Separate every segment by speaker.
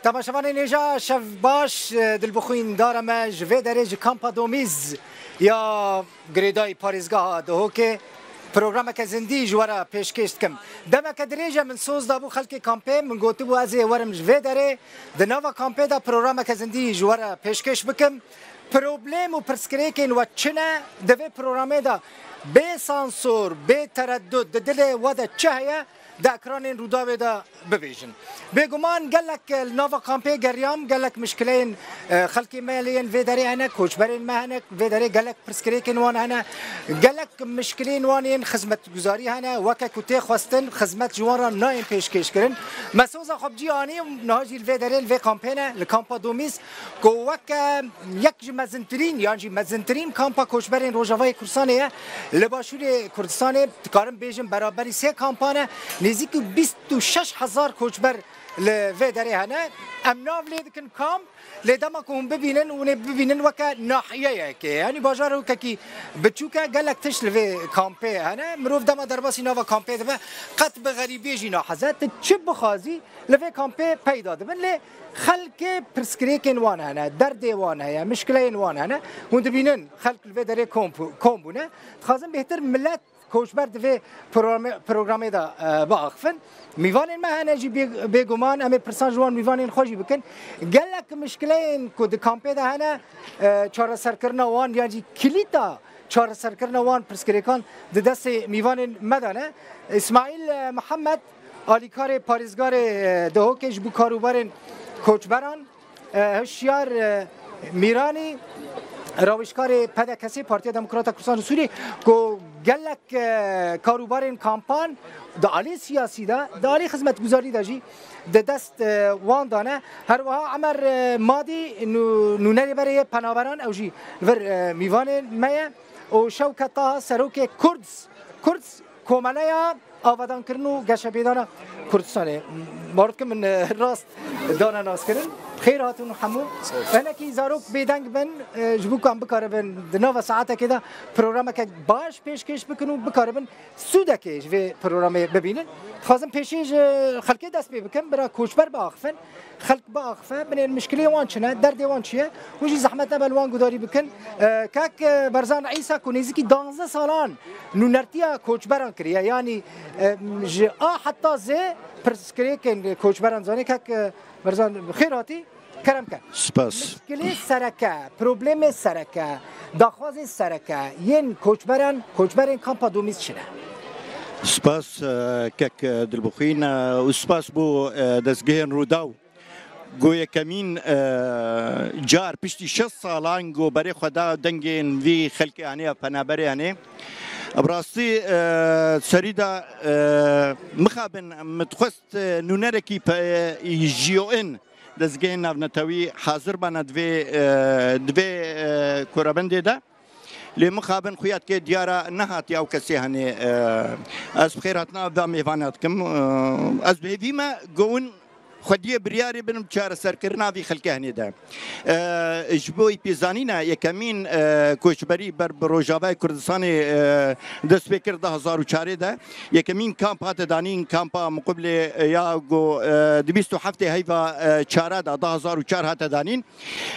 Speaker 1: تماشاوان نیجا شف باش دل بخوین دارم جوه درج کامپا دومیز یا گریدای پاریزگاه دهو که پروگرام که زندی جوارا پیشکش کم دم که دریجه من سوز دابو خلک کامپه من گوتو بو ازی ورم جوه داره دنوا کامپه دا پروگرام که زندی جوارا پیشکش بکم پروبلم و پرسکریکن و چنه دوی پروگرامه دا به سانسور به تردد دل ودا چهیه دا اکران رودابه دا ببیجن بگمان گلک نوا کامپه گریام گلک مشکلین خلکی مالین ویداری هنک کوچبرین مهنک ویداری گلک پرسکریکن وان هنه گلک مشکلین وانین خدمت گزاری هنه وکه کتی خواستن خدمت جوارا ناین پیشکش کرن مسوزا خب جی آنی نهاجی الویداری الوی کامپینه لکامپا دومیز که وکه یک مزنترین یعنی مزنترین کامپا کوچبرین روجاوای کردستانه لباشور کردستانه تکارم بیجن برابری سه کامپانه نزدیک 26,000 کوچبر لوی داره هنه امناف لیدکن کام لیدما که هم ببینن و ببینن وکه ناحیه که یعنی باجارو که بچوکه گلک تش لوی کامپه هنه مروف دما درباسی نوا کامپه ده قط به غریبی جینا حضرت چه بخوازی لوی کامپه پیدا ده من لی خلق پرسکریکن وان هنه درد وان هنه مشکلین وان هنه هم ببینن خلق لوی داره کام بونه خازم بهتر ملت کوچبر دوی پروگرامی دا باخفن میوانین مهنجی بگمان امی پرسان جوان میوانین خوشی بکن گلک مشکلین که د کامپه ده هنه چاره سرکرن وان یعنی کلیتا چاره سرکرن وان پرسکریکان د دست میوانین مدانه اسماعیل محمد آلیکار پاریزگار دهو که جبو کاروبارین کوچبران هشیار میرانی راوشکار پدکسی پارتی دموکرات کردستان سوری که گلک کاروبارین کامپان دالی سیاسی دا دالی خدمت گزاری داجی دست وان دانه هر وها عمر مادی نونری برای پناهبران اوجی ور میوان مایه و شوکتا سروک کردز کومنایا آبادان کرنو گشه بیدانه کردستانه مارد که من راست دانه ناس کرن خیر هاتون حمو انا کی زاروک بیدنگ بن جبو کام بکاره بن دنوا ساعته کده پروگرام که باش پیشکش بکنو بکاره بن سوده که و پروگرام ببینن خازم پیشیج خلقی دست بکن برا کوچبر باخفن خلق باخفه من المشكله وان چنه درد وان چیه وجی زحمت نبل وان گداری بکن کاک برزان عیسی کنیزی کی 12 سالان نونرتیا کوچبران کریه یعنی حتی زه پرسکریکن کوچبران زانی کاک برزان خیراتی کرم که
Speaker 2: سپاس
Speaker 1: مشکلی سرکه پروبلم سرکه داخواز سرکه ین کوچبرین کامپا دومیز چنه
Speaker 2: سپاس کک دلبخین و سپاس بو دستگهن روداو گویا کمین جار پشتی 6 سالان گو برای خدا دنگین وی خلقی هنه پنابری هنه براستی سریدا مخابن متخست نونرکی جیو ان دزگه ناونتوی حاضر بنا دوی کورابنده ده لی مخابن خویات که دیارا نهات یا کسی هنی از بخیراتنا و میوانات کم از بهدی ما گون خودی بریاری بنم چهار سرکرنا وی خلقه هنی ده جبوی پیزانینا یکمین کوچبری بر روجاوای کردستانی دست بکر 2004 ده یکمین کامپ هات دانین کامپ مقابل یا گو 207 هیوا چهار ده 2004 هات دانین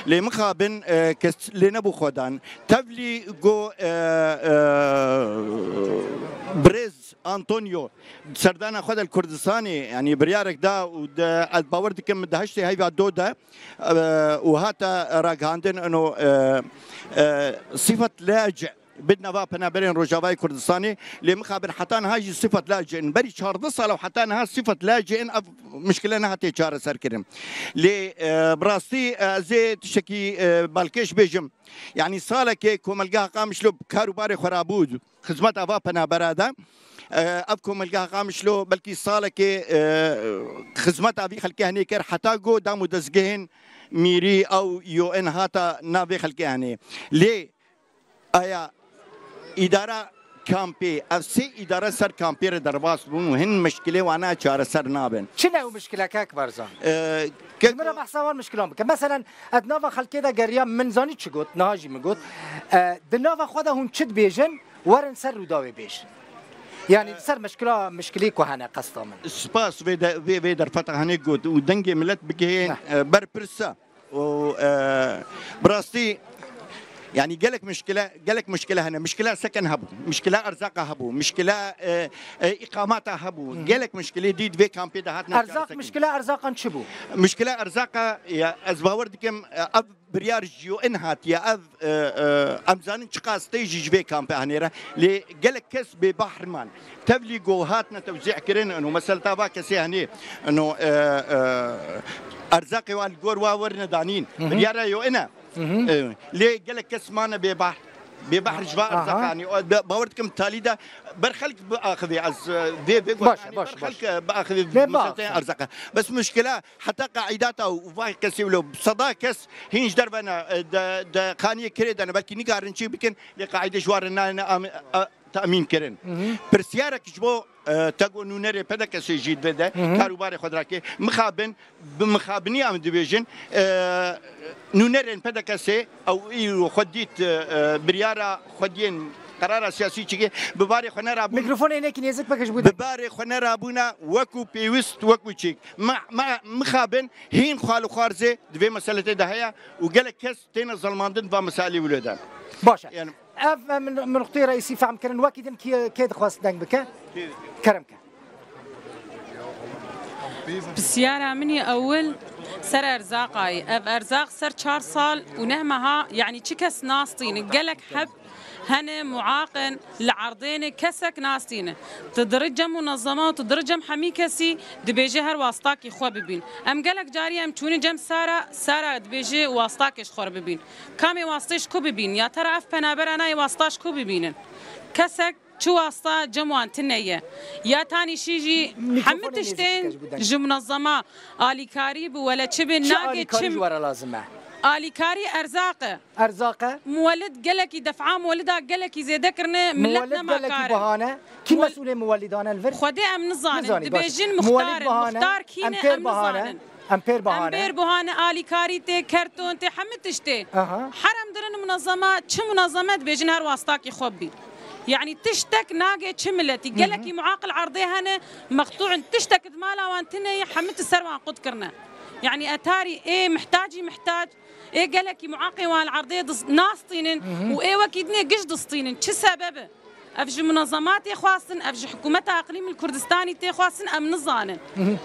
Speaker 2: لی مخابن کس لنبو خودان تبلی گو برز آنتونیو سردان خود الكردستاني يعني بريارك دا و باور دكم دهشتي هاي دو ده وهاتا راغاندن انه صفه لاجئ بدنا فابنا برين روجاواي كردستاني اللي مخابن حتى هاي صفه لاجئ بري 14 سنه وحتى ها صفه لاجئ مشكلة هاتي شهر سر كريم لي براستي زي تشكي بالكيش بيجم يعني صالك كوملقاها قامشلو بكاروباري خرابود خدمات فابنا برادا ابكم القاها قامشلو بلكي صالك خدمات ابي خلكي هني كر حتى جو دامو دزجهن ميري او يو ان هاتا نافي خلكي هني لي ايا اداره كامبي افسي اداره سر كامبير درباس بون هن مشكله وانا چاره سر نابن
Speaker 1: شنو مشكله كاك برزان كمرة بحثوان مشكلة مثلا ادنافا خلكي دا قريام من زاني تشقوت نهاجي مقوت دنافا خدا هون تشد بيجن ورن سر روداوي بيجن يعني صار مشكلة كهانة قصة من
Speaker 2: سباس في در فتح هنيك ودنجي ملت بكين بربرسا و براستي يعني جالك مشكلة هنا مشكلة سكن هبو مشكلة أرزاق هبو مشكلة إقامات هبو جالك مشكلة دي في كامبي ده هاتنا
Speaker 1: أرزاق مشكلة أرزاقا شبو
Speaker 2: مشكلة أرزاق يا أزباور دكم أب بريار جيو إنهات يا أب أمزان شقاس تيجي في كامبي هنيرة لجالك كس ببحر مان تبلي جوهاتنا توزيع كرين إنه مثلا تابع كسي هني إنه أرزاقي والجور واورنا دانين بريار يو إنا ليه قالك كسمانة ببحر جبال أرزاق يعني باورتكم تالي ده برخلك بأخذي از في برخلك بأخذي مسلتين أرزاقها بس مشكلة حتى قاعداتها وفاي كسي ولو صدا كس هينج دربنا دا خانية كريد أنا بلكي نقارن شيء بكن لقاعدة جوارنا تأمين كرن برسيارك جبو تقول نونري بدا كسي جيد بدا كاروبار خدراكي مخابن بمخابني ام ديفيجن نونري بدا كسي او اي خديت بريارة خدين قرار سياسي تشي بباري خنرا
Speaker 1: ميكروفون هناك نيزك باكش بود
Speaker 2: بباري خنرا ابونا وكو بيوست وكو تشيك ما مخابن هين خالو خارزه دفي مساله دهيا وقالك كس تين ظلماندن فمسالي ولدان
Speaker 1: باشا يعني من نقطة رئيسية فعم كرن واكيد كيد خواست دنگ بك كرمك
Speaker 3: بالسيارة مني أول سر أرزاقي أرزاق سر 4 صال ونهمها يعني تشكس ناصطين قالك حب هنا معاقن العرضين كسك ناستينه تدرجم منظمه وتدرجم حميكسي دبيجي هر واسطاكي خو ببين ام قالك جاريه ام توني جم ساره دبيجي واسطاكيش خور ببين كامي واسطيش كو ببين يا ترى اف بنابر انا واسطاش كو ببينن كسك شو واسطه جموان تنيه يا تاني شيجي حمتشتين جو منظمه الي كاريب ولا تشبن ناقي
Speaker 1: تشم ورا لازمه
Speaker 3: آليكاري أرزاقه مولد قالك دفعة مولدها قالك إذا ذكرنا ملتنا ما
Speaker 1: كاري بهانة كي مسؤول مولدانا الفرد
Speaker 3: خدي أم نظان دبيجين مختار كينا أم نظان
Speaker 1: أمبير
Speaker 3: بهانة آليكاري تي كرتون تي حمتشتي حرم درن منظمات شو منظمات دبيجين هر واسطاكي خبي يعني تشتك ناقة شملتي قالك معاقل عرضيها هنا مقطوع تشتك مالا وانتني حمت السروان قد كرنا يعني أتاري إيه محتاج إيه قالك معاقي والعرضية ناصطين وإيه وكيدني قش دسطين شو سببه؟ أفج منظمات خواصن أفج حكومتها إقليم الكردستاني تخواصن أم نظانن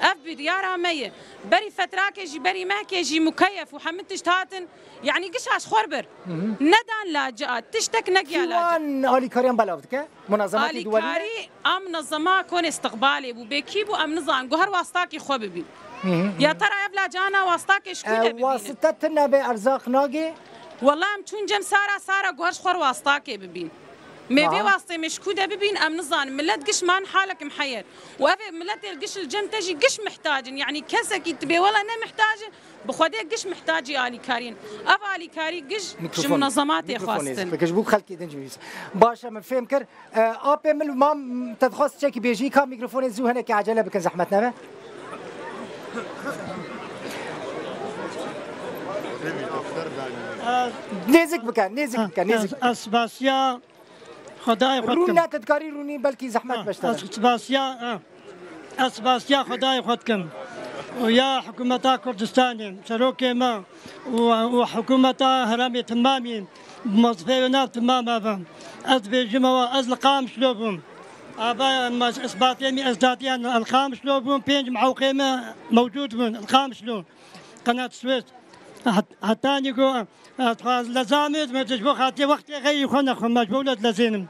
Speaker 3: أف بديارها مية بري فتراك يجي بري ماك يجي مكيف وحمد تشتاتن يعني قشاش خربر ندان لاجئات تشتك نقيا لاجئات
Speaker 1: آلي كاريان بلافتك منظمات دولية
Speaker 3: آلي كاري أم نظمات كون استقبالي وبيكيبو أم نظام جوهر واسطاكي خوبي يا ترى يبلا جانا واسطاك شكوده
Speaker 1: واسطتنا بأرزاق ناقي
Speaker 3: والله ام چون جم سارا گوهرش خور واسطاك ببين ميفي واسطه مشكوده ببين ام نظان ملت قش مان حالك محير وافي ملت القش الجم تجي قش محتاجن يعني كسك تبي والله انا محتاجه بخودي قش محتاجي الي كارين الي كاري قش شو منظمات خاصه
Speaker 1: بكشبوك خلكي دنجبيس باشا من فهم كر ابي من ما تدخص تشكي بيجي كام ميكروفون زو هنا كعجله بك زحمتنا نيزك بك
Speaker 4: اسباسيا خداي خدكم
Speaker 1: رونا تذكري روني بلكي زحمت بشتغل
Speaker 4: اسباسيا خداي خدكم ويا حكومة كردستان شروكي ما وحكومة هرمي تمامين موظفينا تماما أزبيجما أزلقام شلوبهم أبا إثباتيمي أزداديان الخام شلوبهم بينج معوقيمة موجود من الخام شلو قناة السويس حتى نيجو لزامت ما تجبو خاطي وقت غير خنا مجبولة لزينم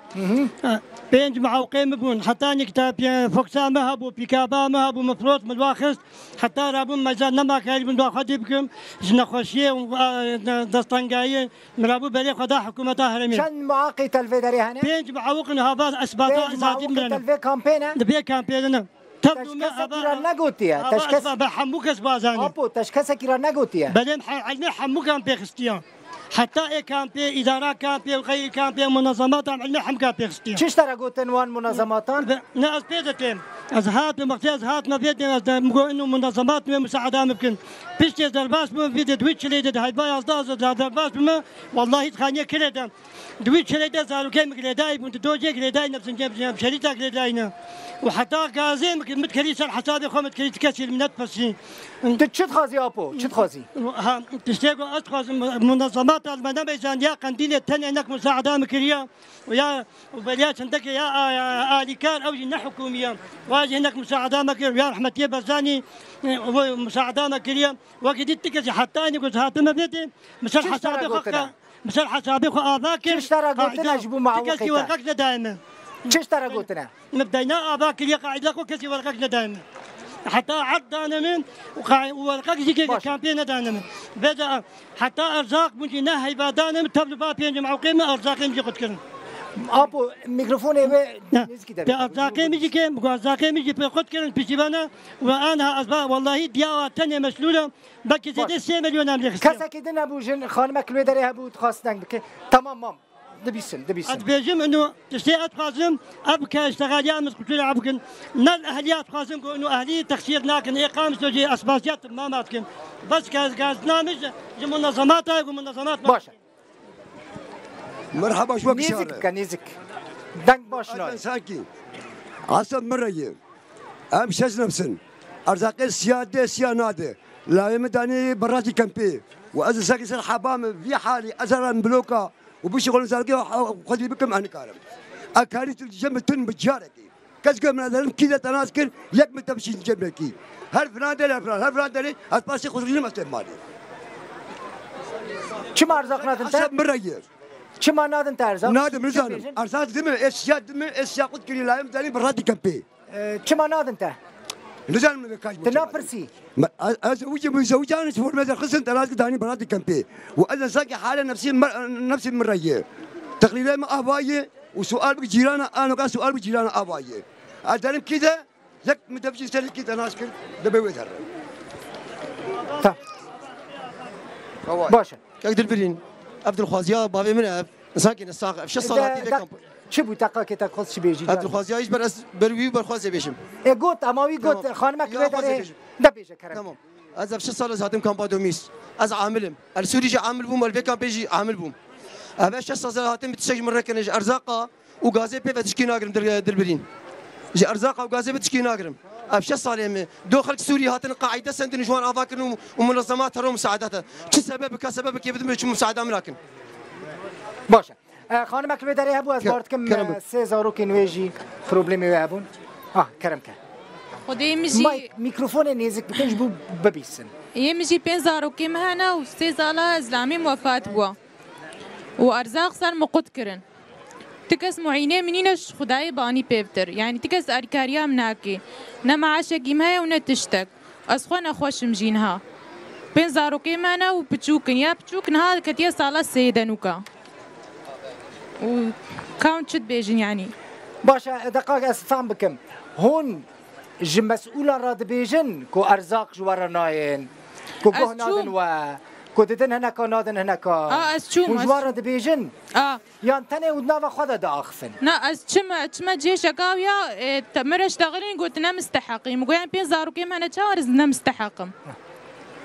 Speaker 4: بينج معوقيم بون حتى نكتاب فوكسا مهبو بيكابا مهبو مفروض من الواخص حتى رابون مجال نما كاين من واخد بكم جنا خوشيه دستانغاي مرابو بري خدا حكومه هرمي
Speaker 1: شن معاقي تلفي هنا
Speaker 4: بينج معوقنا هذا اسباطات زادين من
Speaker 1: تلفي كامبينا
Speaker 4: دبي كامبينا
Speaker 1: تشكسكيرا نقوتيا
Speaker 4: تشكس بحموكس بازاني
Speaker 1: ابو تشكسكيرا نقوتيا
Speaker 4: بعدين علمي حمو كان بيخستيان حتى اي كان بي اداره كان بي وغير كان بي منظمات علمي حم كان بيخستيان
Speaker 1: شو اشترى قوتن وان منظماتان
Speaker 4: ناس بيدتين أزهات مختاز هات ما بيد مقول إنه منظمات مساعدة ممكن بيشتي درباس ما بيد دويتش ليد هاي باي أصداز درباس ما والله تخانية كلدا دويتش ليد زارو كم كلداي بنت دوجي كلداي نفس جنب شريطة كلداينا وحتى غازي متكليس الحساب يخو متكليس كسر من نتفسي
Speaker 1: تشد خازي أبو تشد خازي
Speaker 4: ها تشتغل أشخاص منظمات المنابع يا قنديل الثانية إنك مساعدة مكرية ويا وبليات عندك يا آليكار أو جنة حكومية واجي هناك مساعدة مكرية يا رحمة الله بزاني مساعدة مكرية وقديت تكسي حتى أنا قلت هاتم بيتي مثل حسابي خا مثل حسابي خا أذاكر
Speaker 1: تشترى قلتنا جبوا مع
Speaker 4: تكسي ورقنا دائما
Speaker 1: تشترى قلتنا
Speaker 4: مبدأنا أذاكر يا قاعدة كسي ورقنا دائما حتى عد أنا من ورقك زي كامبين دانا من بدأ حتى أرزاق مجينا هاي بدانا من تبل بابين جمع قيمة أرزاق مجي قد كرن
Speaker 1: أبو الميكروفون إيه
Speaker 4: أرزاق مجي كم أرزاق مجي قد كرن بجيبنا وأنا أسباب والله دياوة تانية مسلولة بكي زي 6 مليون أمريكا
Speaker 1: كذا كده أبو جن خانمك الودري أبو تخاصنك بك تمام دبيسن
Speaker 4: أتبيجم إنه تشتيات خازم أبكى اشتغالية مسكتول عبكن نال أهليات خازم إنه أهلية تخسير ناكن إقامة زوجي أسباسيات ما ماتكن بس كاز نامج منظماتها ومنظمات
Speaker 1: باشا
Speaker 5: مرحبا شو
Speaker 1: نيزك كنيزك دنك باش
Speaker 5: ناي ساكي عصب مرية أمشيز نفسن أرزاق السيادة سيانادة لا يمداني براتي كمبي وأزل ساكي سر حبام في حالي أزرا بلوكا وبشغل زارقي خذي بكم أنا كارم أكاري الجمع تن بجاركي كذا من هذا كذا تناسكر يك متمشي جمعكي هر فلان هر فلان أسباسي خذني ما استعمالي
Speaker 1: كم أرزاقنا أنت؟
Speaker 5: حسب مرية
Speaker 1: كم نادن أنت أرزاق؟
Speaker 5: نادن مرزان أرزاق دم إشياء قد كلي لا يمداني براتي كمبي
Speaker 1: كم نادن أنت؟
Speaker 5: نزال من الكاج
Speaker 1: تنافرسي
Speaker 5: زوجان شهور مثل خصن تناسك داني براتي كمبي وأنا ساكي حالة نفسي مرية تقريبا ما أباية وسؤال بجيرانا أنا قال سؤال بجيرانا أباية أدرم كذا لك متبجي سنة كذا ناس كل دبي ذر
Speaker 1: باشا
Speaker 6: كيف دلبرين عبد الخوازيا بابي من أب ساكن الساق في 6 صالات
Speaker 1: شبو تاقاكي تاخذ شبيجي
Speaker 6: عبد الخوازيا إيش برس بروي برخوازي بيشم
Speaker 1: قلت أماوي قلت خانمك بدري دبيجة كرم
Speaker 6: تمام أذا في 6 صالات هاتم كامبا دوميس أز عاملهم السوري جي عامل بوم البيكام بيجي عامل بوم أبى 6 صالات هاتم بتسجل مرة كنج أرزاقة وغازي بيفتشكي ناقرم دلبرين جي أرزاقة وغازي بتشكي ناقرم أبشر صالهم دخل سوريا هاتن قاعدة سنت نجوان أفاكن ومنظمات هرو مساعداتها شو سببك سببك يبدو شو مساعدة ملاكن
Speaker 1: باشا خانمك بدري هبو از باردكم 3000 كنويجي بروبليمي وابون كرم
Speaker 3: خدي مجي
Speaker 1: ميكروفون نيزك بكنج بو ببيسن
Speaker 3: يمجي 5000 كم هنا و3000 زلامي وفات بوا وأرزاق صار مقود كرن تكس معينة منينش خداي باني بيفتر يعني تكس أركاريا مناكي نمعاشة قيمها ونتشتك أسخونا خوش مجينها 5000 كم هنا وبتشوكن يا بتشوكن هذا كتير صالة سيدانوكا وكاونت شد بيجن يعني
Speaker 1: باشا دقائق استفهم بكم هون مسؤولا راد بيجن كو ارزاق جوارا ناين كو نادن و كو ددن هناك نادن هناك
Speaker 3: اسشوم
Speaker 1: جوارا بيجن يعني تاني ودنا خدا دا اخفن
Speaker 3: نا اسشما جيش اقاويا تمرش تغرين قلت نا مستحقين مقول يعني 5000 كم انا تشاورز نا مستحقم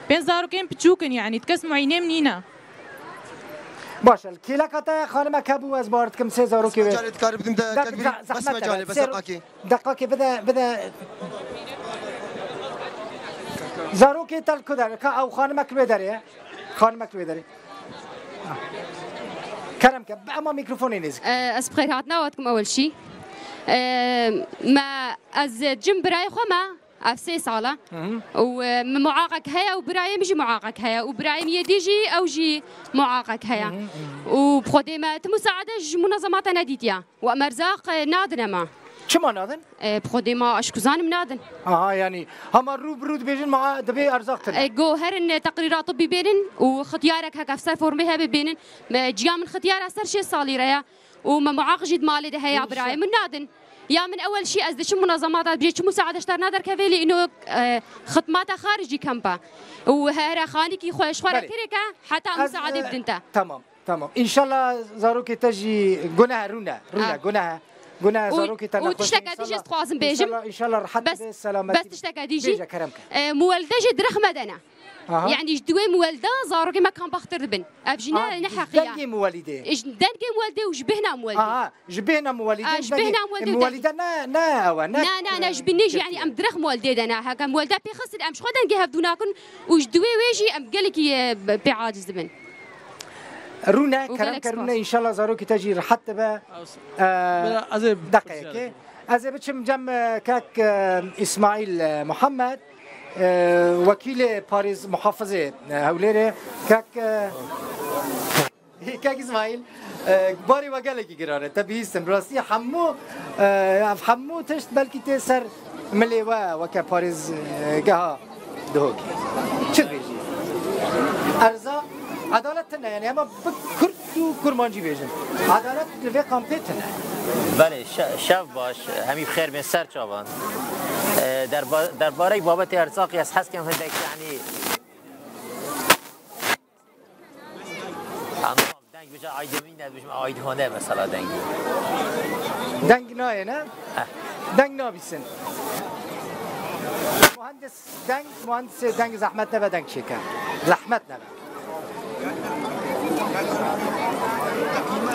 Speaker 3: 5000 كم بتشوكن يعني تكسموا عيني منينا
Speaker 1: باشا الكيلا كتا خانمك هبو از باردكم 3000 كيلو
Speaker 6: مجال تكارب بدم بس مجال بس
Speaker 1: دقاقي بدا زاروكي تل كدر او خانمك بدري خانمك بدري كرمك اما ميكروفوني نزك
Speaker 7: اسبخير هاتنا واتكم اول شيء ما از جيم براي خما أفسي صالة ومعاقك هيا وبرايم يجي معاقك هيا وبرايم يديجي أو جي معاقك هيا وبخدمة مساعدة منظمات ناديتيا ومرزاق نادن ما
Speaker 1: شو نادن؟
Speaker 7: بخدمة أشكوزان منادن
Speaker 1: يعني هم الروب بيجن مع دبي أرزاق تاني
Speaker 7: جوهرن تقريرات طبي بينن وختيارك هكا في فورمها بينن جيا من ختيار أثر شيء صالي ريا وما معاق جد مالي ده هيا برايم منادن يا من أول شيء أزدش منظمات بيجي مساعدة اشترنا در كفيلي إنه خدمات خارجي كمبا وهرا خانيكي خوش خورا كريكا حتى مساعدة بدنتا
Speaker 1: تمام إن شاء الله زاروكي تجي جناها رونا جناها قلنا زاروكي تنقل
Speaker 7: وتشتكى ديجي تخوازم بيجم
Speaker 1: ان شاء الله رحت
Speaker 7: بس تشتكى ديجي مولده جد رخمدنا يعني جدوي مولده زاروكي ما كان بختر بن ابجينا نحقيا
Speaker 1: دنجي مولده
Speaker 7: دنجي مولده وجبهنا مولده
Speaker 1: جبهنا مولده
Speaker 7: جبهنا مولده
Speaker 1: مولده
Speaker 7: نا جبنيش يعني ام درخ مولده دنا هكا مولده بيخسر ام شخو دنجي هبدوناكن وجدوي ويجي ام قالك بعاجز بن
Speaker 1: رونا كلام كرونا ان شاء الله زاروكي تجي حتى با دقيقه از بچم جم كاك اسماعيل محمد وكيل باريس محافظه هوليره كاك اسماعيل باري وقالك يقرار تبيستم راسي حمو تشت بلكي تسر مليوا وكا باريس قها دهوكي شو بيجي ارزاق عدالتنا يعني اما كرد و كرمانجي بيجن عدالت لفي قامبيتنا
Speaker 8: بله شب باش همی بخیر من سر چابان درباره بابت ارزاقی از حس کم هندک یعنی دنگ بجا عایدمین ند بجم عایدهانه مثلا دنگی
Speaker 1: دنگ نایه نه؟ دنگ نابیسن مهندس دنگ زحمت نبا دنگ شکر زحمت نبا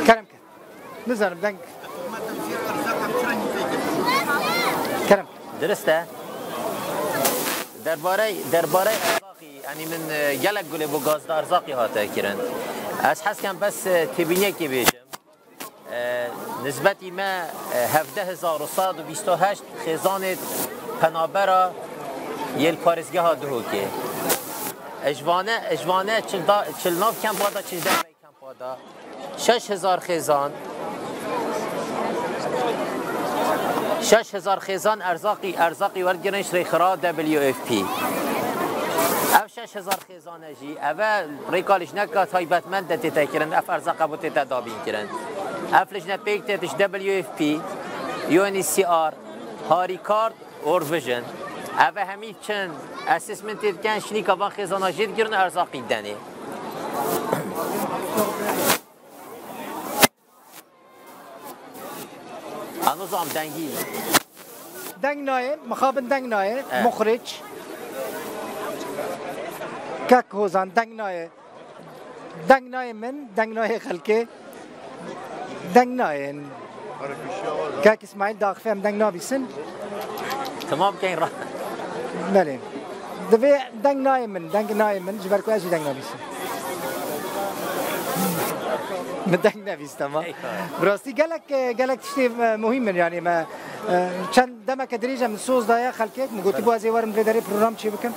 Speaker 1: کرم کرد نزارم دنگ کرم
Speaker 8: درسته درباره ارزاقی یعنی من گلک گله بو گازدار ارزاقی هاته کرن از حس کم بس تبینیه که بیجم نسبتی ما 17128 خزان پنابرا یل پارسگه ها دهو که اجوانه چلناف کم بادا 14 کم بادا 6000 خزان 6000 خزان ارزاقی ورگرنش ریخرا WFP اف 6000 خزان جی اول ریکالش نکات تایبتمند تیتا کرن اف ارزاق بو تیتا دابین کرن افلش نپیک تیتش WFP UNHCR هاری کارد اور ویژن اول همی چند اسسمنت تیت کن شنی که وان خزان جید گرن ارزاقی دنی نظام دنگی
Speaker 1: دنگ نایه مخابن دنگ نایه مخرج کک هوزان دنگ نایه من دنگ نایه خلکه دنگ نایه کک اسماعیل داخفه هم دنگ نابیسن
Speaker 8: تمام کن را
Speaker 1: بله دوی دنگ نایه من جبرکو ازی دنگ نابیسن دنگ نبیستم براستی گلک تشتی مهمه یعنی ما چند دمک دریجه من سوز دایا خلکت مگوتی بازی ورم رداری پروگرام چی بکن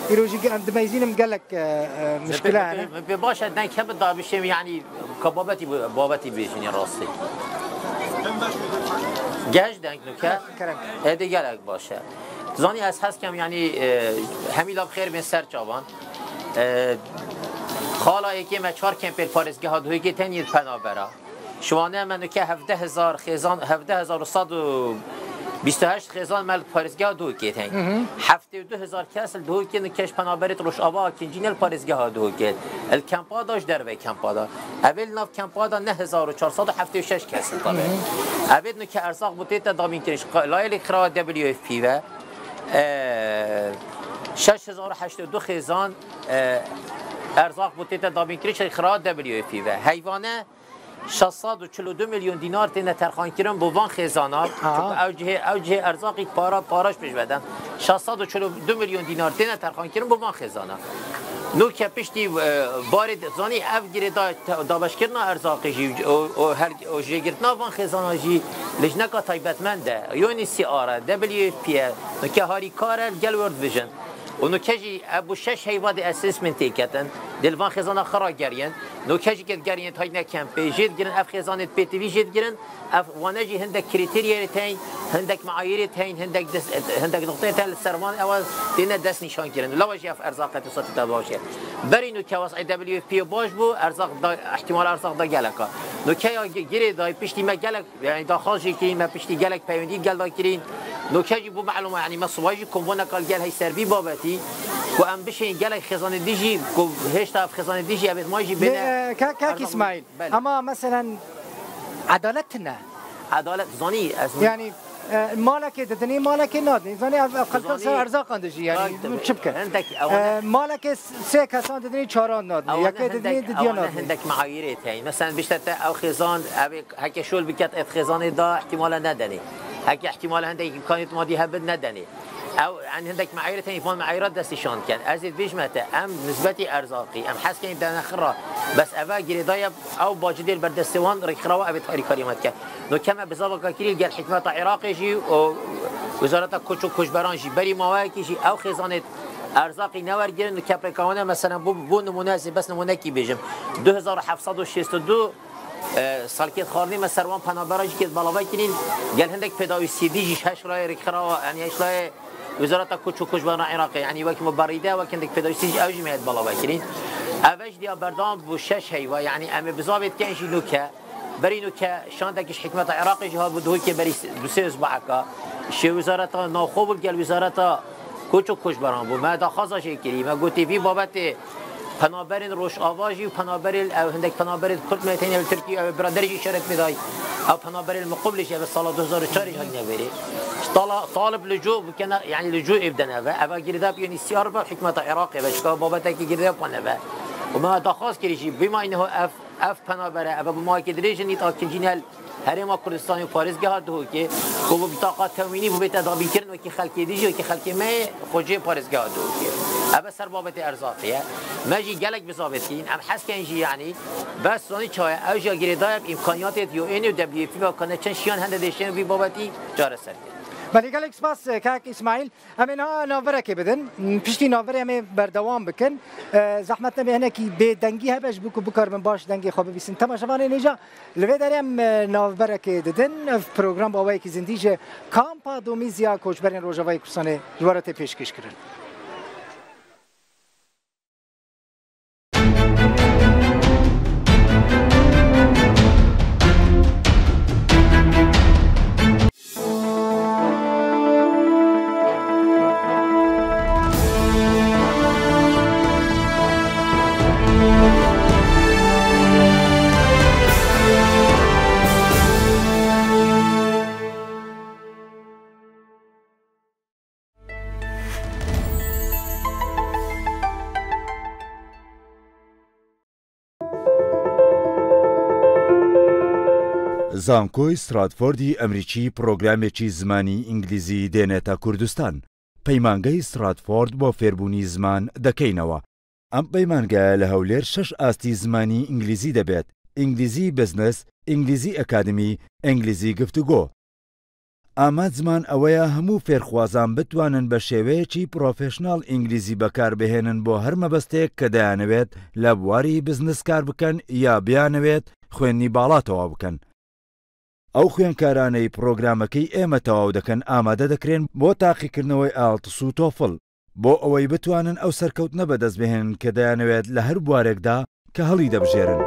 Speaker 1: ایروجی اندمایزینم گلک مشکله هنه
Speaker 8: به باشه دنگ هم دابیشم یعنی کبابتی بیشینی راستی گهش دنگ نکه هدی گلک باشه زانی از هست کم یعنی همیلا بخیر من سر چابان خالا یکی ما 4 کمپل پارسگه ها دوی که تنید پنابرا شوانه منو که 17000 خزان 17128 خزان مال پارسگه ها دوی که تن 72000 کس دوی که نکش پنابرت روش آوا کنجینل پارسگه ها دوی که الکمپا داشت در وی کمپا اول ناف کمپا دا 9476 کس طبعا اول نو که ارزاق بوتیتا دامین کنش لایل اخراج WFP و 6082 خزان ارزاق بوتیتا دابین کریش اخراج WFP و حیوانه 642 میلیون دینار تینه ترخان کردن با وان خزانات اوجه ارزاقی پاراش پیش بدن 642 میلیون دینار تینه ترخان کردن با وان خزانات نو که پشتی بارد زانی اف گیره دابش کردن ارزاقی جی و جگرتنا وان خزانات جی لجنکا تایبتمنده UNHCR WFP نو که هاری کاره گل ورد ویژن اونو کجی ابو 6 هیواد اسسمنت کردن دلوان خزانه خرا گرین نو کجی که گرین تای نکم پیجید گرن اف خزانه پی تی وی جید گرن اف وانجی هندک کریتریه تاین هندک معایر تاین هندک نقطه تل سروان اول دینه دست نشان گرن لواجی اف ارزاقات صوت باشه برینو که واسه WFP باش بو ارزاق احتمال ارزاق دا گلکا نو که گیری دای پشتی ما گلک یعنی داخلشی که ما پشتی گلک پیوندی گل دا کرین نو کجی بو معلومه یعنی مصواجی کومونا کال گل هی سروی بابتی و ام بشین گلک خزانه دیجی کو هشتا خزانه دیجی ابد ماجی بینه
Speaker 1: كاك اسماعيل اما مثلا عدالتنا
Speaker 8: عدالت زانی
Speaker 1: يعني مالك ددني مالك نادني زاني اقل سر ارزاق اندجي يعني شبكه
Speaker 8: عندك
Speaker 1: مالك سه كسان ددني چاران نادني يك ددني دديا نادني
Speaker 8: عندك معايير تاني مثلا بيشتت او خزان هكا شول بكت خزان دا احتمال ندني هكا احتمال عندك امكانيه مادي هبد ندني او عندك معايير ثاني فون معاييرات دستشان كان ازيد بيش متى ام نسبتي ارزاقي ام حس كان بدنا نخرا بس افا جريدايا او باجدي البردستوان رخروا ابي تاري كلمات كان لو كما بزابا كيري قال حكمه عراقي جي وزاره كوچبران جي بري مواكي جي او خزانه ارزاقي نور گرن کپرکانه مثلا بو نمونه بس نمونه کی بجم 2762 سالکیت خارنی ما سروان پنابراج که بالا کنین گل هندک پدای سی دی جیش هش رای رخرا یعنی هش رای وزارت کوچبران عراقی یعنی وقت مبریده و کندک پدای سی اوج میاد بالا کنین اوج دیا بردام بو شش هیوا یعنی ام بزابت کنجی نوکه برینو که شاندکش حکمت عراقی جها بده که بری دو سه اسبوع کا ش وزارت ناخوب گل وزارت کوچبران بو ما داخازا شکری ما گوتی بی بابت پنابرین روش آواجی و پنابرین او هندک پنابرین کرد میتینی ترکیه او برادری شرکت میدای او پنابرین مقابلش به سال 2004 هنگ نبری طالب لجوء بکنه یعنی لجوء ابدنا و او گریدا بیانی سیار با حکمت عراقی و شکا بابت کی گریدا پنه و ما داخواست کریشی بما اینه اف پنابره او ما کی دریجن ایت اکنجینال هرما کردستان و پاریس گهاد هو که کو بطاقت تامینی بو بیت ادابی کردن و کی خلکی دیجی و کی خلکی ما خوجه پاریس گهاد هو که ابا سر بابت ارزاقیه ماجي جالك بصابتين ام حس كانجي يعني بس زوني چای اوجا گریدای امکانیات یو ان و دبلیو پی و کنکشن شیان هند دیشن بی بابتی جار سر
Speaker 1: بله گالک سپاس کاک اسماعیل امینها ناوره که بدن پشتی ناوره همه بردوام بکن زحمت نبی هنه کی به دنگی هبش بکو بکار من باش دنگی خواب بیسن تماشاوانه نیجا لوی داریم ناوره که ددن پروگرام باوی کی زندیج کامپا دومیزیا کوچبرین روجاوی کورسانه جوارت پیشکش کردن
Speaker 9: زانکۆی ستراتفۆردی ئەمریکی پرۆگرامێکی زمانی ئینگلیزی دێنێتە کوردستان. پەیمانگەی ستراتفۆرد بۆ فێربوونی زمان دەکەینەوە. ئەم پەیمانگایە لە هەولێر 6 ئاستی زمانی ئینگلیزی دەبێت: ئینگلیزی بزنس، ئینگلیزی ئەکادمی، ئینگلیزی گفتوگۆ. ئاماد زمان ئەوەیە هەموو فێرخوازان بتوانن بە شێوەیەکی پرۆفێشناڵ ئینگلیزی بەکاربهێنن بۆ هەر مەبەستێک کە دەیانەوێت لە بواری بزنس کار بکەن یا بیانەوێت خوێنی باڵاتەوە بکەن. ئەو خوێنکارانەی پرۆگرامەکەی ئێمە تەواو دەکەن ئامادە دەکرێن بۆ تاقیکردنەوەی ئالتس و تۆفڵ بۆ ئەوەی بتوانن ئەو سەرکەوتنە بەدەست بهێنن کە دەیانەوێت لە هەر بوارێکدا کە هەڵی دەبژێرن.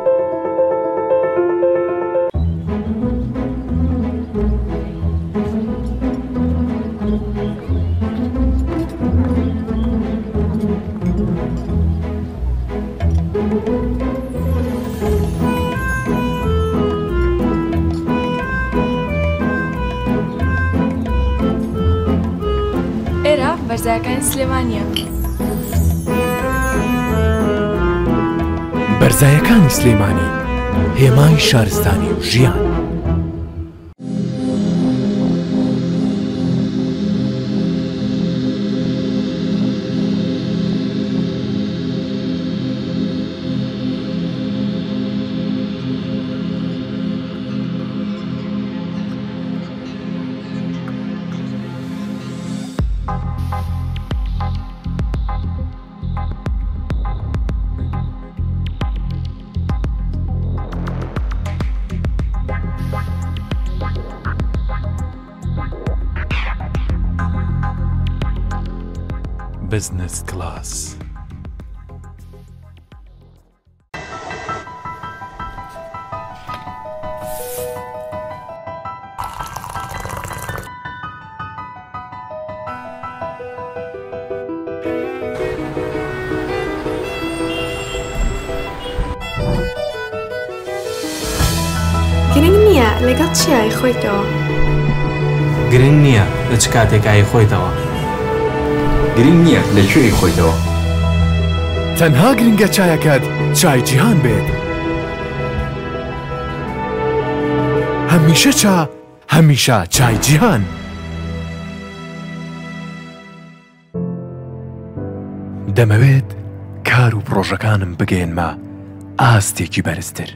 Speaker 10: بەرزەکان سلێمانیە.
Speaker 11: بەرزایەکانی سلێمانی هێمای شارستانی و ژیان. Business class.
Speaker 10: Can نییە لەگەڵ چیای خۆیتەوە
Speaker 11: گرنگ نییە لە چ کاتێکایی خۆیتەوە
Speaker 12: گرنگ نییە لەکوێی خۆیتەوە
Speaker 11: تەنها گرنگە چایەکەت چای جیهان بێت هەمیشە هەمیشە چای جیهان دەمەوێت کار و پرۆژەکانم بگەێنمە ئاستێکی بەرزتر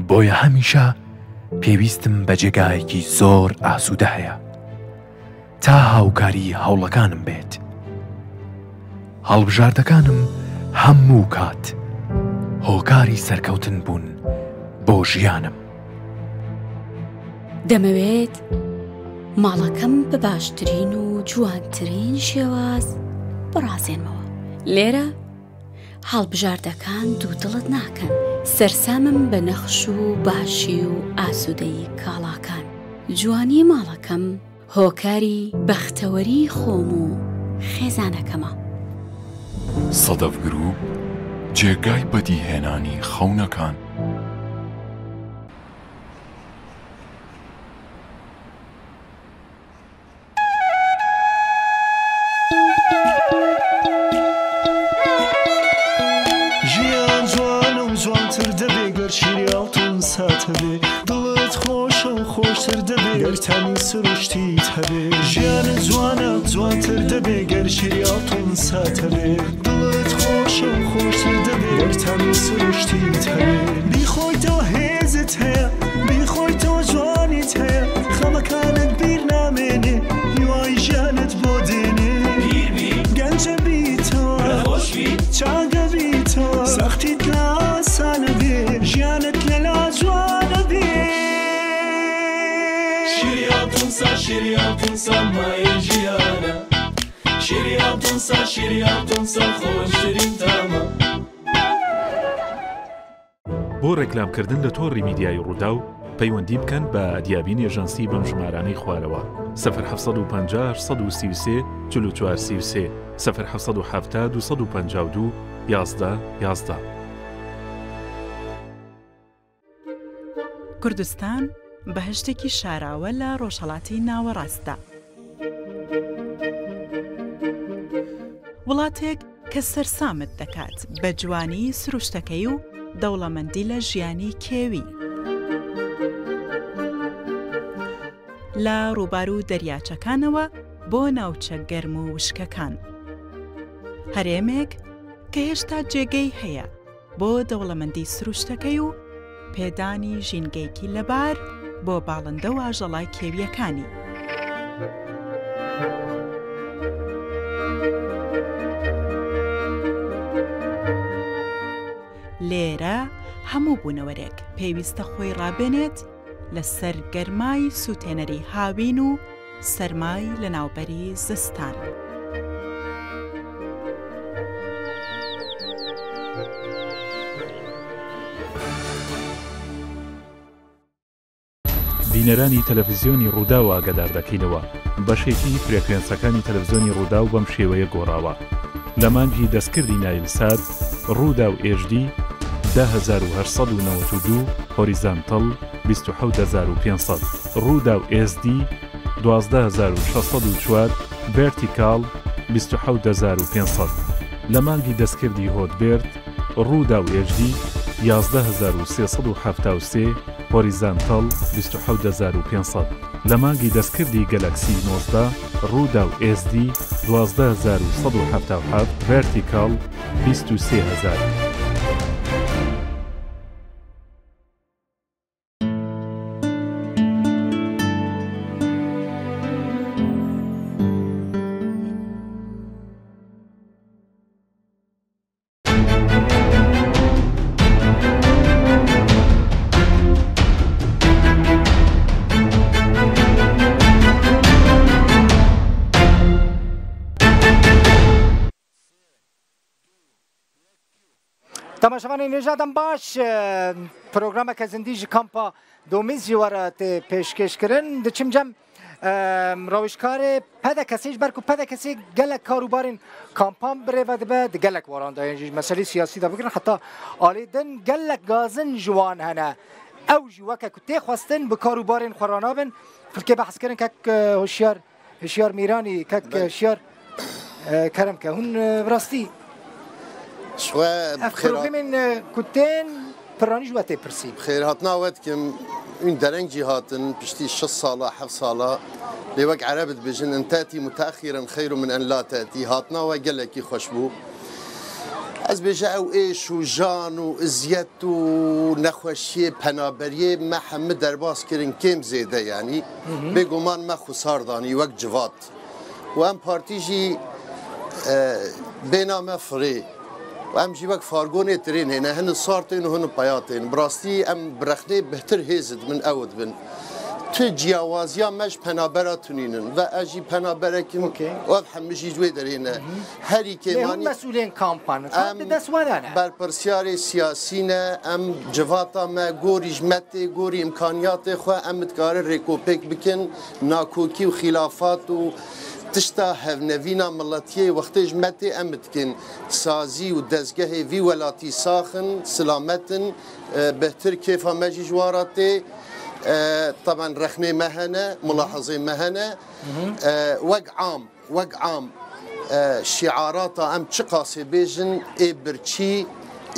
Speaker 11: بۆیە هەمیشە پێویستم بە جێگایەکی زۆر ئاسوودە هەیە تا هاوکاری هەوڵەکانم بێت هەڵبژاردەکانم هەموو کات هۆکاری سەرکەوتن بوون بۆ ژیانم
Speaker 13: دەمەوێت ماڵەکەم بە باشترین و جوانترین شێواز بڕازێنمەوە لێرە هەڵبژاردەکان دوودڵت ناکەن سەرسامم بە نەخش و باشی و ئاسوودەی کاڵاکان جوانی ماڵەکەم هۆکاری بەختەوەری خۆم و خێزانەکەمە
Speaker 14: سەدەف گروپ جێگای بەدیهێنانی خەونەکان
Speaker 15: ژیان جوانە و جوانتر دەبێ گەر شیریاڵتون ساتە بێ دڵت خۆشە و خۆشتر دەبێ گەر تەمی سروشتیت هەبێ ژیانە جوانە جوانتر دەبێ گەر شیریاڵتون ساتە بێ دڵت خۆشە و خۆشتر دەبێ گەر تەمی سروشتیت هەبێ بیخۆیتەوە هێزت هەیە بیخۆیتەوە جوانیت هەیە خەمەکانت بیر نامێنێ هیوای ژیانت بۆ دێنێ گەنجە بیتەوە چاگە بیتەوە سەختیت لە ئاسانە بێ ژیانت لەلا جوانە بێ شیریاڵتونسا مایە ژیانە شیریاڵتونسا خۆشترین تامە
Speaker 16: بۆ ڕێکلامکردن لە تۆڕی میدیای ڕوودا و پەیوەندی بکەن بە دیابین ئێژەنسی بەم ژمارانەی خوارەوە 0750 133 44 33 0770 252 11 11
Speaker 17: کوردستان بەهشتێکی شاراوە لە ڕۆژهەڵاتی ناوەڕاستدا وڵاتێک کە سەرسامت دەکات بە جوانی سروشتەکەی و دەوڵەمەندی لە ژیانی کێوی لە ڕووبار و دەریاچەکانەوە بۆ ناوچە گەرم و وشکەکان هەرێمێک کە هێشتا جێگەی هەیە بۆ دەوڵەمەندی سروشتەکەی و پێدانی ژینگەیەکی لەبار بۆ باڵندە و ئاژەڵای کێویەکانی لێرە هەموو بوونەوەرێک پێویستە خۆی ڕابێنێت لەسەر گەرمای سوتێنەری هاوین و سەرمای لە ناوبەری زستان.
Speaker 16: بینەرانی تەلەڤیزیۆنی ڕوودا و ئاگادار دەکەینەوە بەشێکی فرێکوێنسەکانی تەلەڤیزیۆنی ڕوودا و بەم شێوەیە گۆڕاوە لە مانگی دەستکردی نایلسات ڕوودا و HD 10892 هۆریزانتەڵ 27500 ڕوودا و SD 12604 ڤێرتیکاڵ 27500 لە مانگی دەستکردی هۆتبێرت ڕوودا و HD 11373 هۆریزانتەڵ 27500 لە مانگی دەستکردی گەلەکسی 19 ڕوودا و SD 12177 ڤێرتیکاڵ 23000
Speaker 1: تماشاوانی نژادم باش پروگرام که زندگی کامپا دومیزی وارد پیشکش کردن دچم جم روشکار پدا کسیش برکو پدا کسی گلک کاروبارین کامپان بره و دبه گلک واران دا یعنی مسئله سیاسی دا بگیرن حتی آلیدن گلک گازن جوان هنه او جی وک کته خواستن به کاروبارن خورانابن فلکه بحث کردن که هوشیار میرانی که هوشیار کرم که هون براستی
Speaker 18: شوي
Speaker 1: بخير من كتين برانيج وقت برسي
Speaker 18: بخير هاتنا وقت كم من درنج جهاتن بشتي 6 صالة 7 صالة لوق عربت بجن ان تاتي متاخرا خير من ان لا تاتي هاتنا وقال لك خوشبو از بجاو ايش وجان وازيت ونخوشي بنابريه ما حمد درباس كرن كم زيده يعني بيقومان ما خسار داني وقت جوات وام بارتيجي بينما فري وام جيبك فارغوني ترين هنا هن صارتين وهن بياتين براستي ام برخني بهتر هيزد من اود بن تجي اوازيا مش بنابرا تنينن و اجي بنابركم وافهم مشي جوي درينا هري كيماني
Speaker 1: هم مسؤولين كامبان ام دسوانانا
Speaker 18: بالبرسياري سياسينا ام جواتا ما غوري جمتي غوري امكانيات خو ام تقارر ريكوبيك بكن ناكوكي وخلافات و تشتا هفنوینا ملتیه وقتی جمعتی امتکن سازی و دزگه وی ولاتی ساخن سلامتن بهتر کیفا مجی جواراتی طبعا رخنه مهنه ملاحظه مهنه وق عام شعارات ام چقاسي بيجن اي برچي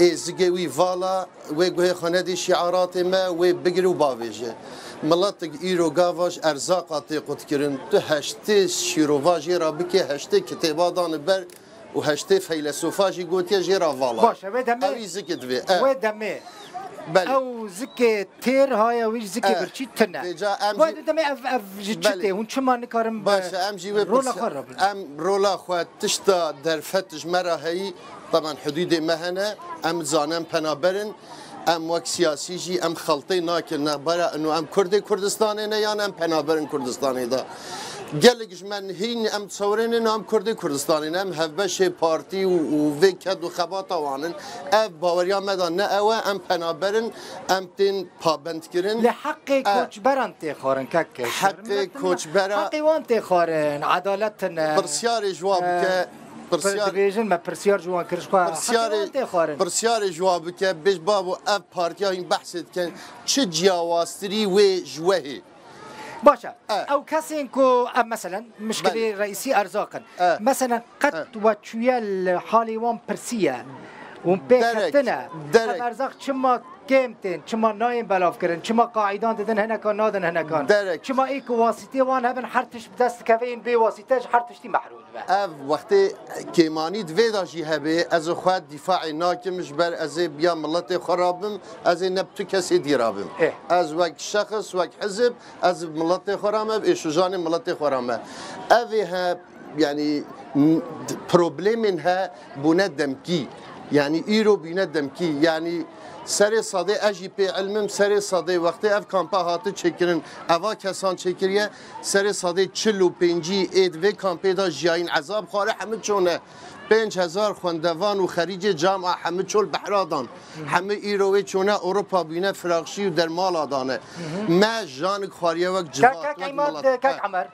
Speaker 18: اي زگوي فالا وگوه خاندي شعارات ما و بگرو باويجه ملاتك ايرو گاواش ارزاقاتي قد كرن تو هشتي شيروفاجي رابكي هشتي كتابادان بر و هشتي فيلسوفاجي قوتي جيرا فالا
Speaker 1: باشه ودمي
Speaker 18: اوي زكت في
Speaker 1: ودمي او زكي تير هاي ويش زكي برچي تنا ودمي اف جتي هون چما نكارم
Speaker 18: باشه امجي
Speaker 1: رولا خرب
Speaker 18: ام رولا خو تشتا درفتج مرا هي طبعا حدود مهنه ام زانم پنابرن ام وک سیاسی جی ام خلطی ناکن برا انه ام کردی کردستانی نه یا ام پنابرن کردستانی دا گلگش من هین ام تصورین انه ام کردی کردستانی نه ام هفبش پارتی و وکد و خباتا وانن اف باوریا مدان نه او ام پنابرن ام تین پابند کرن
Speaker 1: لحق کوچبران تخارن کک
Speaker 18: حق کوچبرا
Speaker 1: حق وان تخارن عدالتن
Speaker 18: برسیار جواب که
Speaker 1: برسيار ما برسيار جوان كرشقا
Speaker 18: برسيار جواب که بیش بابو اف پارتیا این بحثت کن چه جیاواستری و جوهی
Speaker 1: باشا او كاسين كو مثلا مشكله رئيسي ارزاقا مثلا قد وتشويا الحالي وان برسيا ومبيكتنا ارزاق چما كيمتين چما نايم بلاف كرن چما قاعدان ددن هنا كان نادن هنا كان چما ايك واسطه وان هبن حرتش بدست كفين بي واسطه حرتشتي محرود
Speaker 18: اف وقت كيماني دويدا جي هبه از خود دفاع ناكمش بر از بيا ملت خرابم از نبتو كسي ديرابم از وقت شخص وقت حزب از ملت خرامه ايشجان ملت خرامه اوها يعني بروبليمنها بندم كي يعني ايرو بندم كي يعني سری صادی اجی پی علمم سری صادی وقتی اف کامپا هاته چکرن اوا کسان چکریه سری صادی 45 اید و کامپی دا جاین عذاب خاره همه چونه 5000 خوندوان و خریج جامعه همه چول بحرادان همه ایروی چونه اروپا بینه فراغشی و در مال آدانه ما جان خاریه وقت جوات
Speaker 1: کاک عمر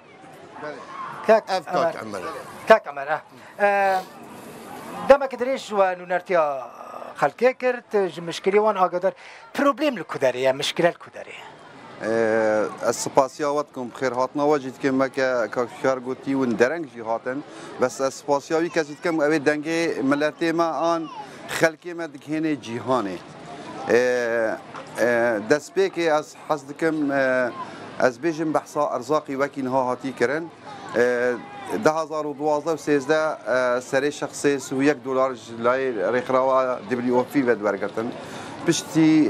Speaker 1: کاک عمر دمك دريش ونرتيا خلقه کرد مشکلی وان آگادار پروبلم الکدریه مشکل الکدریه
Speaker 19: السپاسیا وقتكم بخير هاتنا واجد كما كشار قلتي وندرنج جي هاتن بس السپاسیا وی کسی کم اوی دنگه ملتی ما آن خلقی ما دکهنه جیهانه دست بیکی از حسدکم از بیجم بحثا ارزاقی وکی نها هاتی کرن 2012 و 13 سری شخصی سو $1 لای رخراوا دبلیو فی ود برگرتن پشتی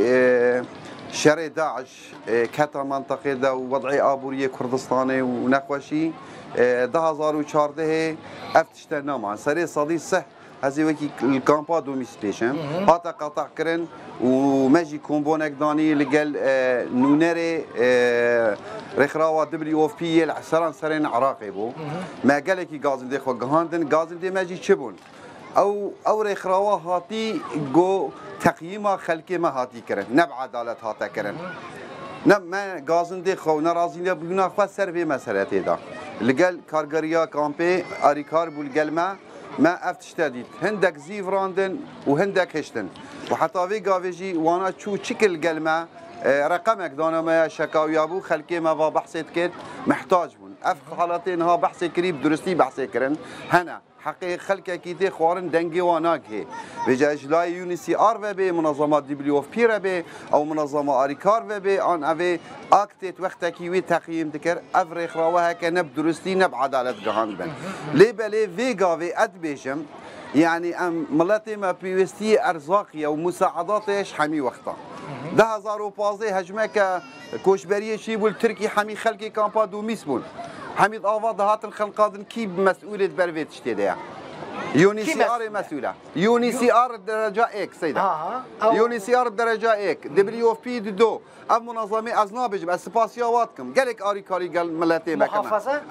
Speaker 19: شر داعش کتا منطقه دا و وضعی آبوری کردستانی و نخوشی 2014 افتشتر نام سری صدی سه هذه وكي الكامبا دوميس بيشن هاتا قطع كرن وماجي كومبونك داني لقال نونري رخراوا دبليو اف بي العسران سرين عراقي بو ما قال لك غازم دي خو غاندن غازم دي ماجي تشبون او رخراوا هاتي جو تقييم خلقي ما هاتي كرن نبع عدالت هاتا كرن ما غازم دي خو نرازين بينا فسر في مسالتي دا لقال كارغريا كامبي اريكار بولقلما ما افتشتديد هندك زيف راندن وهندك هشتن وحتى في قافجي وانا شو شكل قلمه رقمك دانما شكاوي ابو خلكي ما بحثت كد محتاج بون اف حالتين ها بحث قريب درستي بحث كرن هنا حقيقة خلق كيتي خوارن دنگي واناك هي بجا اجلاي يوني سي ار وبي منظمات دبليو اف بي ربي او منظمه اريكار وبي ان افي اكتت وقتكي وي تقييم تكر افري خراوها كنب درستي نب عداله جهان بن لي بلي فيغا في ادبيشم يعني ام ملاتي ما بيوستي ارزاقيه ومساعداتش حمي وقتها ده 2015 هجمك كوشبريه شي بول تركي حمي خلقي كامبا دوميس بول حميد آفاد هات الخلقادن كي مسؤولية برفيت اشتداء يوني سي ار مسؤولة يوني سي ار الدرجة اك سيدة يوني سي ار الدرجة اك دبليو اف بي دو اب منظمة ازنابج بس سباسيواتكم قالك اري كاري قال ملاتي
Speaker 1: محافظة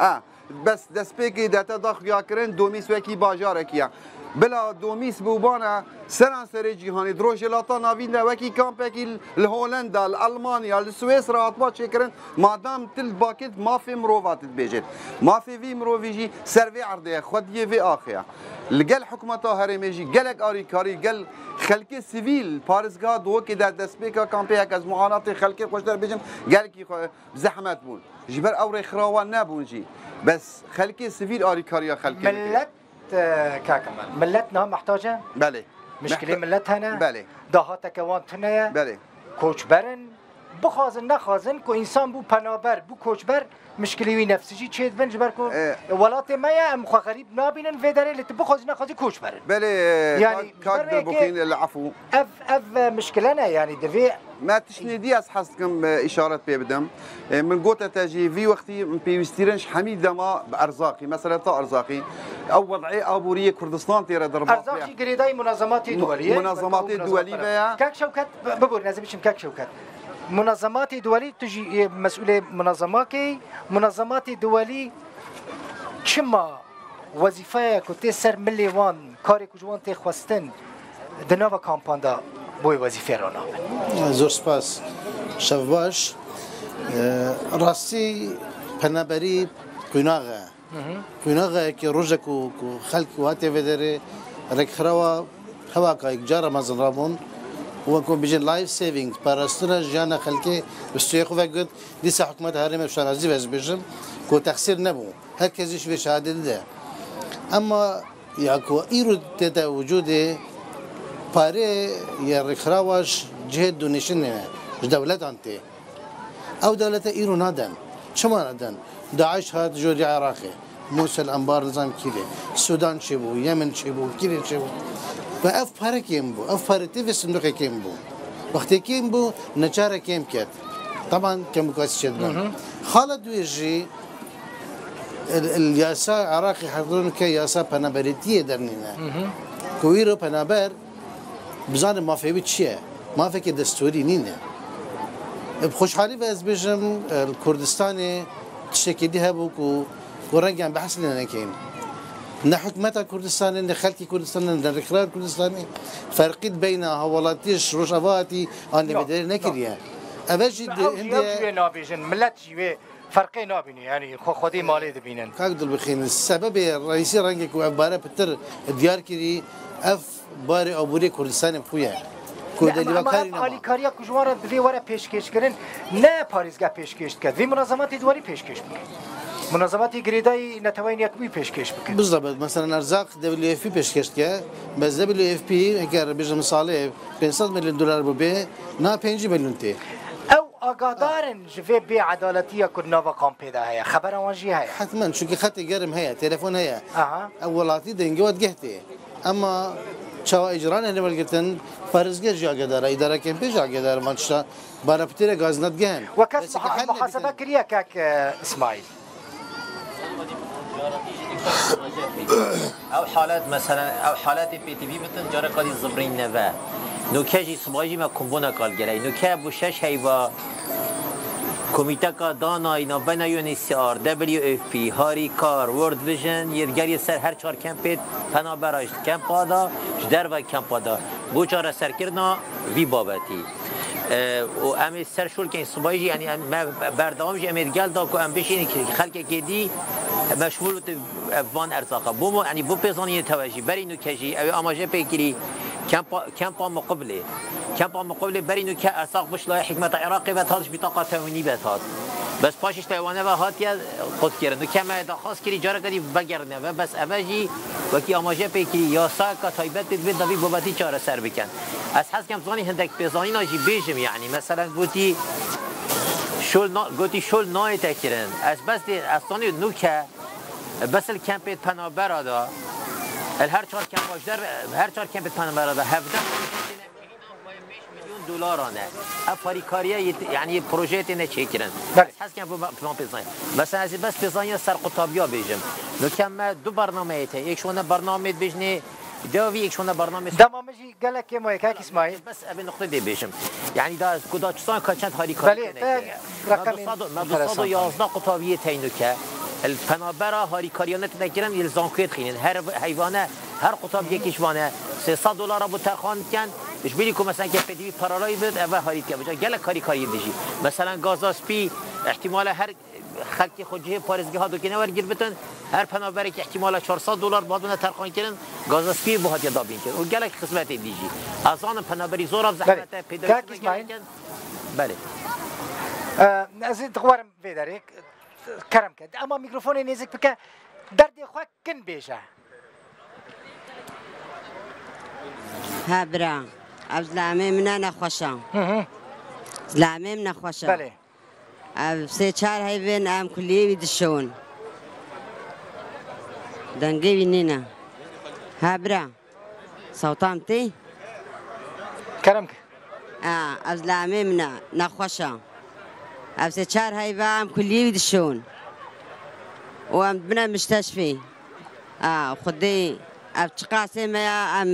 Speaker 19: بس دسبيكي داتا داخل ياكرن دوميس وكي باجاركيا بلا دوميس بوبانا سران سري جهاني دروجلاتا نافين وكي كامبكي الهولندا الالمانيا السويسرا اطبا شكرن مادام تل باكيت ما في مروفات تبيجت ما في مروفيجي سيرفي عرضيه خديه في اخيا لقال حكومتها هرميجي قالك اري كاري قال خلكي سيفيل باريسغا دو كي دسبيكا كامبي هكاز معاناه خلكي خوشدار بيجن قالك زحمات بون جبر اوري خراوان نابونجي بس خلكي سيفيل اري كاريا خلكي
Speaker 1: ملت كاكمان ملتنا محتاجه
Speaker 19: بله
Speaker 1: مشكله ملتنا
Speaker 19: بله
Speaker 1: دهات كوانتنه
Speaker 19: بله
Speaker 1: کوچبرن بخوازن نخوازن کو انسان بو پنابر بو کوچبر مشکلی نفسیجی چید بن جبر کو ولات ما ام خو غریب نابینن فدري اللي تبخوز نخوازي کوچبرن
Speaker 19: بله
Speaker 1: يعني
Speaker 19: كاد بوكين العفو
Speaker 1: اف مشكلنا يعني دفي
Speaker 19: ما تشندي حسكم اشارات بيبدم من قوتا تاجي في وقتي بيستيرنش حميد ما بارزاقي مثلا تا ارزاقي او وضعي ابوريه كردستان تيرا ضربات
Speaker 1: ارزاقي قريداي منظمات دوليه كاك شوكت ببور نازبشم كاك شوكت منظمات دولي تجي مسؤولة منظمات دولي كما وظيفة كنت سر ملي وان كاري كجوان تخواستن دنوا كامباندا بوي وظيفة رانا
Speaker 20: زور سپاس شفباش راسي پنابري قيناغا كي روجك و خلق واتي فدري ركخروا هواكا يجارة مازن رابون وكون بيجي لايف سيفينغ باراستنا جانا خلكي بستيخو فقد لسه حكومة هارمة بشان عزيز بس بيجم كو تخسير نبو هكذا شيء بشهادة ده أما ياكو إيرو تدا وجوده باري يا رخراوش جهد دونيشن دولة أنتي أو دولة إيرو نادن شو ما نادن داعش هاد جوري عراقي موسى الأنبار نظام كيلي السودان شبو يمن شبو كيلي شبو فاف بارا كيم بو اف بارا تيفي صندوق كيم بو وقت كيم بو نجارة كيم كات طبعا كم كاس شدنا خالد ويجي الياسا عراقي حضرون كياسا بنابريتيه درنينا كويرو بنابر بزان ما في بتشيه ما في كدستوري نينا بخوشحالي فاز بيجم الكردستاني تشكي دي هبوكو ورجع بحث لنا كيم نه حكومة كردستان نه خلق كردستان نه رخرار كردستاني فرقت بينها هولاتيش روشافاتي أنا بدري نكريا أبجد
Speaker 1: عندي نابيجن ملت جوا فرقي نابيني يعني خودي مالي دبينن
Speaker 20: كاقدر بخين السبب الرئيسي رانجك وعبارة بتر ديار كري اف باري أبوري كردستان بخويا
Speaker 1: كودلي وكاري نما كاريا كجوارا دفي ورا پیشکش کردن نه پاریزگاه پیشکش کرد وی منظمات دواری پیشکش میکنه منظمات گریدای نتوانی یکمی پیشکش بکنه
Speaker 20: بالضبط مثلا ارزاق دبليو اف بي پیشکش کرد بس دبليو اف بي اگر بيجي مثاله 500 مليون دلار ببي نا 5 مليون تي
Speaker 1: او اقدارن جفي بي عدالتيه كنا وقامبي ده هي خبر وانجي هي
Speaker 20: حتما شو كي خط قرم هي تليفون هي اولاتي دنجوت قهتي اما شو اجران اللي بلقتن فرزقه جا قدر اداره كم بيجا قدر مانشتا باربتيره غازنات جهن
Speaker 1: وكاس محاسبه كريا كاك اسماعيل
Speaker 8: او حالات مثلا او حالات بي تي في بتن جاره قادي زبرين نوا نوكاجي سماجي ما كومبونا قال جراي نوكا بوشش هيبا کمیته کا دانا اینا بنا UNHCR WFP هاری کار ورد ویژن یدگری سر هر چهار کمپیت پناه برایش کمپ آدا در و کمپ آدا بو چهار سرکرنا وی بابتی و امی سر شول که صبحی یعنی بردامش امید گل دا که ام بشینی که خلق کدی مشمول وان ارزاقه بو یعنی بو پیزانی توجی بری نو کجی او آماجه پیکری كامبا مقبله برينو كأرزاق بش لا حكمة عراقي بتهادش بطاقة تمويني بتهاد بس پاشش تایوانه و هاتیه خود کردن و کم داخواست کردی جاره کردی بگردنه و بس اوجی وکی آماجه پیکی یا ساکا تایبت بید دوی بابتی چاره سر بکن از حس کم زانی هندک پیزانی ناجی بیجم یعنی مثلا گوتی شل نای تکرن از بس دی اصلا نوکه بس الکمپیت پنابرا دا هر چهار کمپیت پنابرا دا 17 دلارانه افریقایه یعنی پروژه تنه چیکرن حس کنم پلان پیزانی مثلا از بس پیزانی سر قطبیا بیجم نکم دو برنامه ته یک شونه برنامه بیجنی دوی یک شونه برنامه
Speaker 1: دمامجی گلک که ما یک اسماعیل
Speaker 8: بس ابی نقطه دی بیجم یعنی دا کداچستان کاچند هاریکاری رقم 211 قطبیه تینوکه الپنابرا هاریکاریانه تنکرن یلزانکویت خینن هر حیوانه هر قطب یکیش وانه 300 دلار ابو ترخان کن اش بلی که مثلا که پدوی پرارای بود اول هارید که بجا گله کاری دیجی مثلا گازاسپی احتمال هر خلق خودجه پارزگاه ها دکینه ورگیر بتن هر پنابری که احتمال 400 دلار بعدونه ترخان کردن گازاسپی به هات دابین کرد و گله خدمت دیجی از آن پنابری زور از زحمت پیدا کردن بله
Speaker 1: از تقوارم بداری کرم کرد اما میکروفون نزدیک بکه درد خو کن بیشه
Speaker 21: هابرا زلامه من نخوشم زلامه من نخوشم
Speaker 1: بله
Speaker 21: سه چهار هیون ام کلیه ویدشون دنگی وینینا هابرا صوتام تی
Speaker 1: کرم
Speaker 21: زلامه من نخوشم سه چهار هیون ام کلیه ویدشون و ام بنا مستشفی خدي أبتقاسي ما أم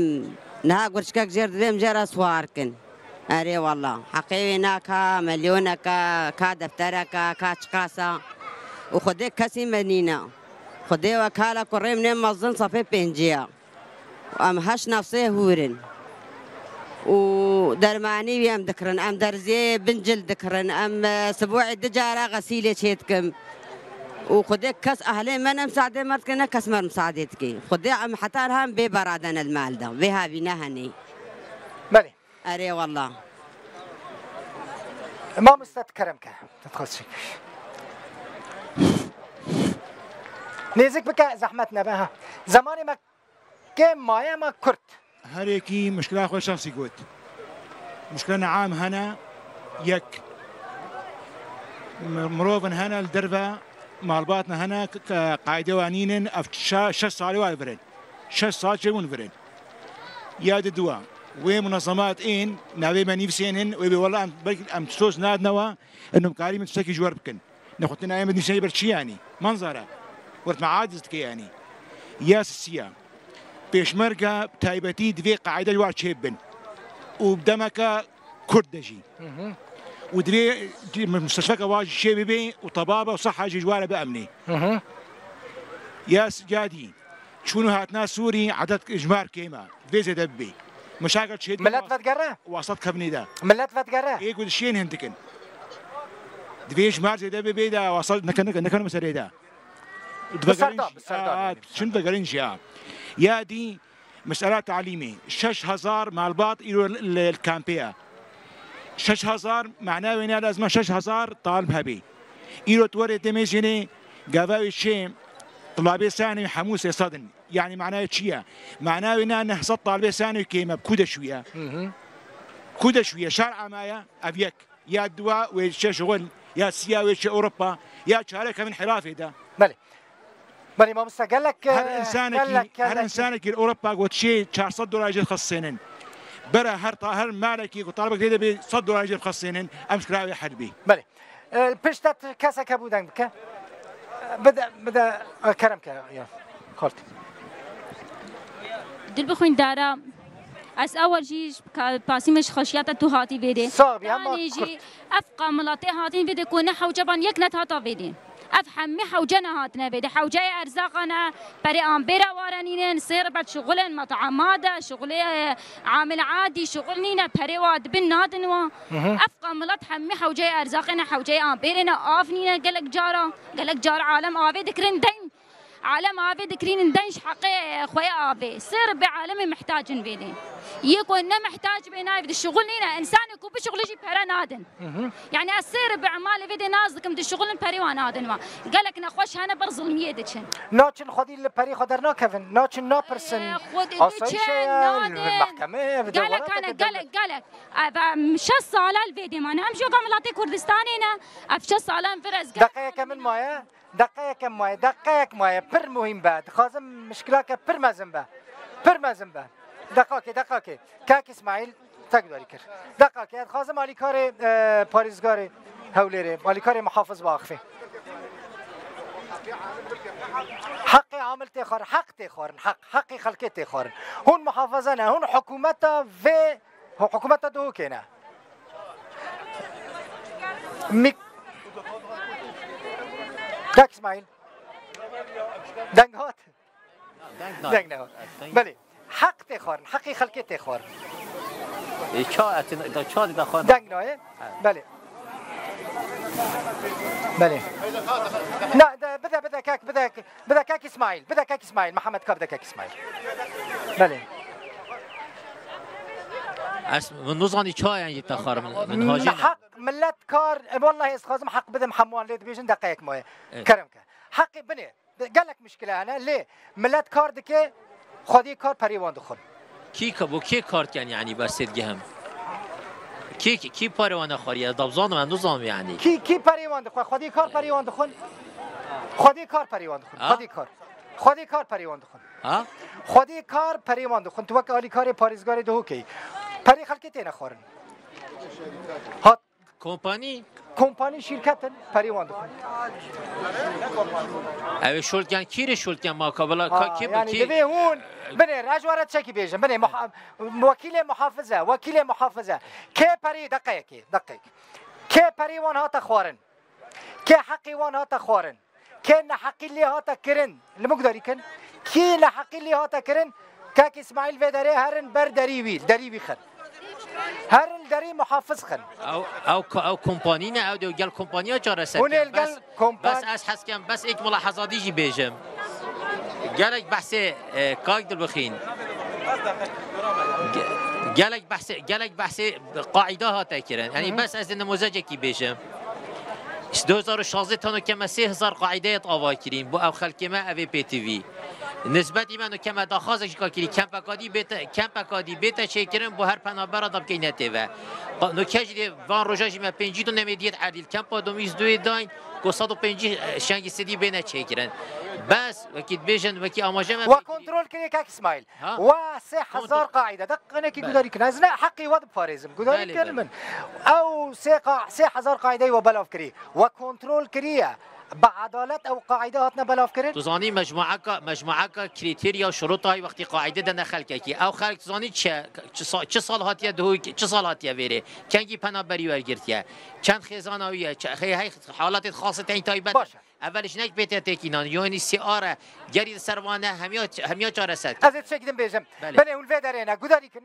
Speaker 21: نها قرش كك جرد بيم جرى سواركن أري والله حقيقي كا مليون كا دفتر كا تقاسا وخدي كسي منينا خدي وكالة كريم نم مزن صفي بنجيا وأم هش نفسي هورن ودرماني بيم ذكرن أم درزي بنجل ذكرن أم سبوع الدجارة غسيلة شيتكم وخديك كاس أهلي ما أنا مساعدة مرتكنا كاس مر مساعدتك خدي عم حتارهم ببرادنا المال ده بها بنهني
Speaker 1: بلي
Speaker 21: أري والله
Speaker 1: ما مستكرمك تتخصصي نيزك بك زحمتنا بها زماني ما كم مايا ما كرت
Speaker 22: هريكي مشكلة أخوة شخصي قلت مشكلة عام هنا يك مروفن هنا الدربة مالباتنا هنا قاعدة وانين شش صار وافرن 6 سال جيبون فرن ياد الدواء ومنظمات إن نبي ما نفسينهن ويبي والله أم تسوس ناد نوا إنهم قاري من تسكي جوار بكن ناخدنا أيام بدي شيء برشي يعني منظرة ورت معادزتك يعني ياس السيا بيشمرقة تايبتي دفي قاعدة جوار شيبن وبدمك كردجي ودري مستشفى واجد شيء بي وطبابه وصحه جواره بامني ياس جادي شنو هاتنا سوري عدد اجمار كيما فيزا دبي مشاكل شيء
Speaker 1: ملات فتقرا
Speaker 22: وسط كبني ده
Speaker 1: ملات فتقرا
Speaker 22: ايه قول شيء هندكن دبي اجمار زي دبي بيدا وصل نكن مسري ده شنو بقرين جا يا دي مسألة تعليمي 6000 مع الباط إلى الكامبيا 6000 معناه وين لازم 6000 طالب هبي إلى تورد دمجني قبائل شيء طلابي ثاني حموس يصدن يعني معناه شيء معناه وين نحصل طالبي ثاني كيما بكودة شوية كودة شوية شارع مايا أبيك يا الدواء ويش شغل يا سيا ويش أوروبا يا شارك من حرافي ده
Speaker 1: بلي بلي ما مستقلك
Speaker 22: هر إنسانك أوروبا قلت شيء $400 يجي خصينن برا هر مالكي وطالبك ديدا ب $100 يجي خصينن أمس كراوي حربي
Speaker 1: بلي بشتت كاسة كابودان بك بدأ كرمك يا خالد
Speaker 23: دل بخوين دارا از اول جی پاسیمش خشیات تو هاتی بیده
Speaker 1: یعنی
Speaker 23: جی افقا ملاتی هاتین بیده کنه حوجبان یک نت هاتا بیده اف حمی حوجنا هاتنا بیده حوجه ارزاقنا برای آمبرا وارنینن سیر بد شغلن مطعمات شغل عامل عادی شغل نینا برای واد بن نادن و افقا ملات حمی حوجه ارزاقنا حوجه آمبرنا آف نینا قلق جار عالم آبی دکرن دین عالم آبی دکرین دنش حقی خوی آبی سیر به عالم محتاجن بیده يكون محتاج بناي بدي الشغل هنا انسان يكون بشغل يجي برا نادن يعني اصير بعمالي فيدي نازكم بدي الشغل بري ونادن ما قال لك نخوش انا برزل ميدتشن
Speaker 1: ناتشن خدي البري خدرنا كيفن ناتشن نابرسن المحكمه
Speaker 23: قال لك انا قال لك مش الصاله الفيديو ما انا امشي قام كردستان هنا افش الصاله فرز
Speaker 1: دقيقه كم مايا دقيقه مايا بر مهم بعد خازم مشكله بر مازم به دقیقه کاک اسماعیل تقدری کرد دقیقه خازم مالی کار پاریزگار هولره مالی کار محافظ واقفه حق عامل تخار حق خلق تخار هون محافظه نه هون حکومت و حکومت دو کنه کاک اسماعیل دنگات بله حق تخارن حقی خلقی تخارن
Speaker 8: چا دخان
Speaker 1: دنگ نه بله نه بده کاک اسماعیل محمد کاب کاک اسماعیل بله
Speaker 8: من نزانی چا یعنی تخار من هاجین
Speaker 1: حق ملت کار والله اسخازم حق بدم حموان لید بیشن دقیق ماه کرم که حق بنه قال لك مشكله انا ليه ملت کار دکه خودی کار پریوان دخون
Speaker 8: کی کار کن یعنی بس هم کی پریوان خاریه دبزان و نظام یعنی
Speaker 1: کی پریوان دخون خودی کار پریوان دخون خودی کار پریوان دخون تو وقت علی کار پاریزگار دو کی پری خلک تین خورن
Speaker 8: ها کمپانی
Speaker 1: شرکت پریوان دخون
Speaker 8: اوه شلتگن کیره شلتگن ماکابلا کی
Speaker 1: یعنی دوی اون بنه رجوارت چکی بیجم بنه وکیل محافظه که پری دقیق که پریوان ها تخوارن که حقی وان ها تخوارن که نحقی لی ها تکرن لمقداری کن کی نحقی لی ها تکرن که اسماعیل و داره هرن بر دری خن هرن دری محافظ خن
Speaker 8: او کمپانی نه او دیگه کمپانیا چاره سر بس از حس کم بس یک ملاحظاتی جی بیجم گلک بحث کاک دل بخین گلک بحث قاعده ها تکرن یعنی بس از نموذج کی بیجم 2016 تانو کم 3000 قاعده آوا کریم بو او خلک ما او پی تی وی نسبت ایمانو کم داخوازه چیکار کردی کمپکادی بیت چیکرن بو هر پنابر آدم که نتیوه نو کجی وان روزی ما 5 تا نمیدیت عادل کمپا دومیز دوی داین کو 150 شنگی سدی بین چیکرن بس وکی بیژن وکی آماجه ما
Speaker 1: و کنترل کردی که اسماعیل و 3000 قاعده دقیقاً کی گذاری کنه از نه حقی ود پاریزم گذاری کردم او 3000 قاعده و بلاف کردی و کنترل کردی بعدالت او قاعده هاتنا بلاف کرد
Speaker 8: تو زانی مجموعه کا کریتریا شروط های وقتی قاعده دن خلق کی او خلق زانی چه سال هاتیه دو چه سال هاتیه ویره کنگی پنابری ورگرتیه چند خزانویه هی حالات خاصه این تایبت باشه اولش نک بیت تکینان یعنی سیاره گرید سروانه همیا چاره ست
Speaker 1: از چه کدم بیجم بله اول ودارینه گذاری کن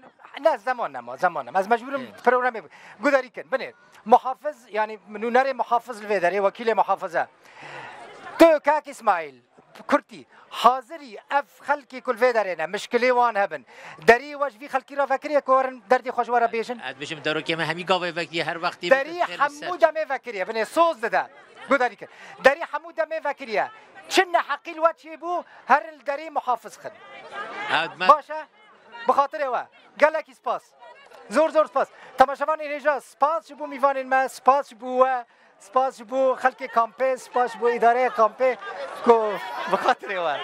Speaker 1: نه زمان از مجبورم پروگرام گذاری کن بله محافظ یعنی نونر محافظ الوداری وکیل محافظه تو کاک اسماعیل کرتی حاضری اف خلکی کل ودارینه مشکلی وان هبن دری وجبی خلکی را فکریه کورن دردی خوشواره بیشن
Speaker 8: بشم درو که همی گاوی وقتی هر وقتی
Speaker 1: دری حمود می فکریه بله سوز ده گذاری کن دری حمود می فکریه چن حقیل وچی بو هر دری محافظ خن باشه بخاطر و گلکی سپاس زور سپاس تماشاوان اینجا سپاس بو میوانین ما سپاس بو خلق کامپه سپاس بو اداره کامپه کو بخاطر و